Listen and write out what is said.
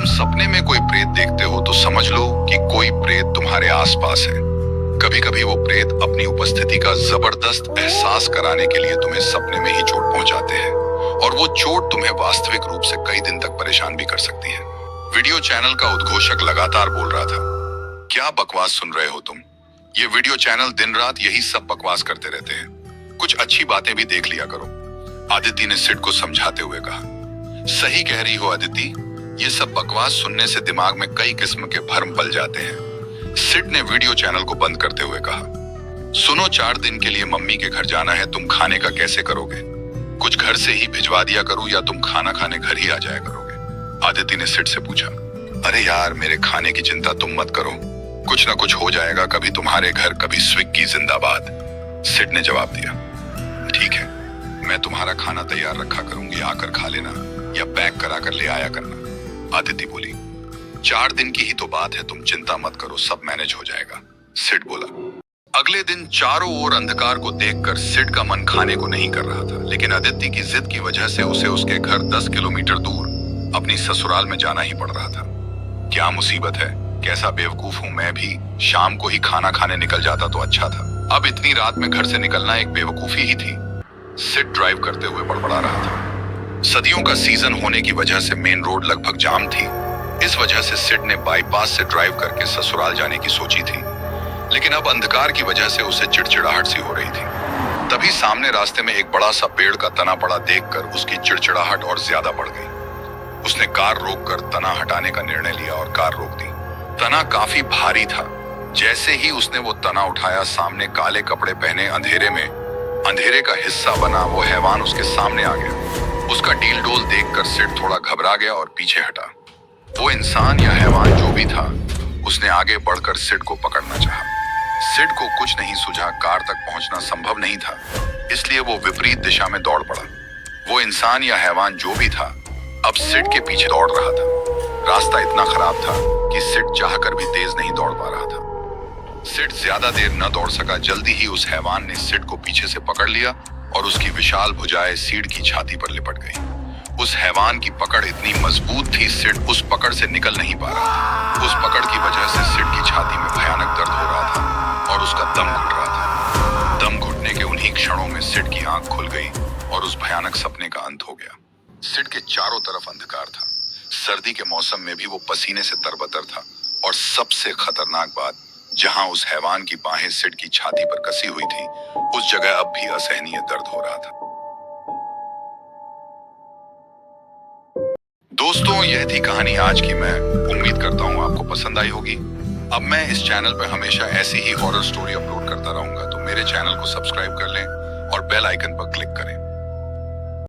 सपने में कोई प्रेत देखते हो तो समझ लो कि कोई प्रेत तुम्हारे आसपास है। कभी कभी वो प्रेत अपनी उपस्थिति का जबरदस्त एहसास कराने के लिए तुम्हें सपने में ही चोट पहुंचाते हैं और वो चोट तुम्हें वास्तविक रूप से कई दिन तक परेशान भी कर सकती है। वीडियो चैनल का उद्घोषक लगातार बोल रहा था, क्या बकवास सुन रहे हो तुम? ये वीडियो चैनल दिन रात यही सब बकवास करते रहते हैं, कुछ अच्छी बातें भी देख लिया करो। आदिति ने सिड को समझाते हुए कहा, सही कह रही हो आदिति, ये सब बकवास सुनने से दिमाग में कई किस्म के भ्रम पल जाते हैं। सिड ने वीडियो चैनल को बंद करते हुए कहा, सुनो, 4 दिन के लिए मम्मी के घर जाना है, तुम खाने का कैसे करोगे? कुछ घर से ही भिजवा दिया करूं या तुम खाना खाने घर ही आ जाया करोगे? आदिति ने सिड से पूछा। अरे यार, मेरे खाने की चिंता तुम मत करो, कुछ ना कुछ हो जाएगा, कभी तुम्हारे घर कभी स्विग्गी जिंदाबाद। सिड ने जवाब दिया, ठीक है, मैं तुम्हारा खाना तैयार रखा करूंगी, आकर खा लेना या पैक करा कर ले आया करना। आदिति बोली, 4 दिन की ही तो बात है, तुम चिंता मत करो, सब मैनेज हो जाएगा। सिड बोला। अगले दिन चारों ओर अंधकार को देखकर सिड का मन खाने को नहीं कर रहा था, लेकिन आदिति की जिद की वजह से उसे उसके घर 10 किलोमीटर दूर अपनी ससुराल में जाना ही पड़ रहा था। क्या मुसीबत है, कैसा बेवकूफ हूं मैं भी, शाम को ही खाना खाने निकल जाता तो अच्छा था, अब इतनी रात में घर से निकलना एक बेवकूफी ही थी। सिड ड्राइव करते हुए बड़बड़ा रहा था। सदियों का सीजन होने की वजह से मेन रोड लगभग जाम थी। इस वजह से सिड ने बाईपास से ड्राइव करके ससुराल जाने की सोची थी, लेकिन अब अंधकार की वजह से उसे चिड़चिड़ाहट सी हो रही थी। तभी सामने रास्ते में एक बड़ा सा पेड़ का तना पड़ा देखकर उसकी चिड़चिड़ाहट और ज्यादा बढ़ गई। उसने कार रोककर तना हटाने का निर्णय लिया और कार रोक दी। तना काफी भारी था। जैसे ही उसने वो तना उठाया, सामने काले कपड़े पहने अंधेरे का हिस्सा बना वो हैवान उसके सामने आ गया। उसका डील डोल देखकर सिड थोड़ा घबरा गया और पीछे हटा। वो इंसान या हैवान जो भी था, उसने आगे बढ़कर सिड को पकड़ना चाहा। सिड को कुछ नहीं सूझा, कार तक पहुंचना संभव नहीं था, इसलिए वो विपरीत दिशा में दौड़ पड़ा। वो इंसान या हैवान जो भी था, अब सिड के पीछे दौड़ रहा था। रास्ता इतना खराब था कि सिड चाहकर भी तेज नहीं दौड़ पा रहा था। सिड ज्यादा देर न दौड़ सका। जल्दी ही उस हैवान ने सिड को पीछे से पकड़ लिया और उसकी विशाल भुजाएं सिड की छाती पर लिपट गई। उस हैवान की पकड़ इतनी मजबूत थी, सिड उस पकड़ से निकल नहीं पा रहा था। उस पकड़ की वजह से सिड की छाती में भयानक दर्द हो रहा था और उसका दम घुट रहा था। दम घुटने के उन्हीं क्षणों में सिड की आंख खुल गई और उस भयानक सपने का अंत हो गया। सिड के चारों तरफ अंधकार था। सर्दी के मौसम में भी वो पसीने से तरबतर था और सबसे खतरनाक बात, जहां उस हैवान की बाहें सिड की छाती पर कसी हुई थी, उस जगह अब भी असहनीय दर्द हो रहा था। दोस्तों, यह थी कहानी आज की। मैं उम्मीद करता हूं आपको पसंद आई होगी। अब मैं इस चैनल पर हमेशा ऐसी ही हॉरर स्टोरी अपलोड करता रहूंगा, तो मेरे चैनल को सब्सक्राइब कर लें और बेल आइकन पर क्लिक करें।